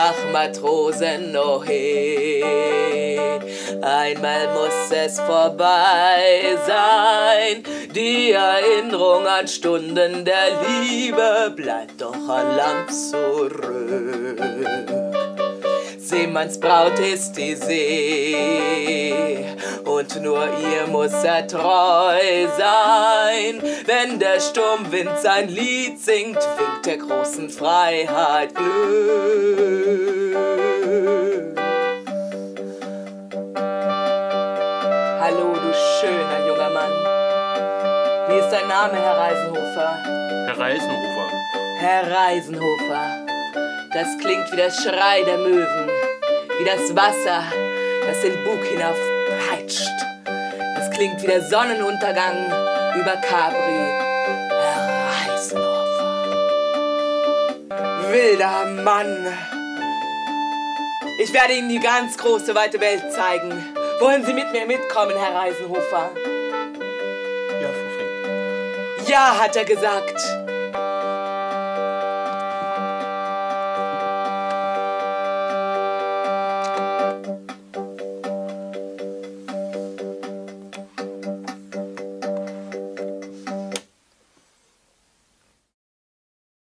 ach Matrosen, oh he. Einmal muss es vorbei sein, die Erinnerung an Stunden der Liebe bleibt doch an Land zurück. Seemannsbraut ist die See und nur ihr muss er treu sein. Wenn der Sturmwind sein Lied singt, winkt der großen Freiheit Glück. Hallo, du schöner junger Mann. Wie ist dein Name, Herr Reisenhofer? Herr Reisenhofer. Herr Reisenhofer. Das klingt wie der Schrei der Möwen, wie das Wasser, das den Bug hinauf peitscht. Das klingt wie der Sonnenuntergang über Capri. Herr Reisenhofer. Wilder Mann. Ich werde Ihnen die ganz große, weite Welt zeigen. Wollen Sie mit mir mitkommen, Herr Reisenhofer? Ja, Frau Fink. Ja, hat er gesagt.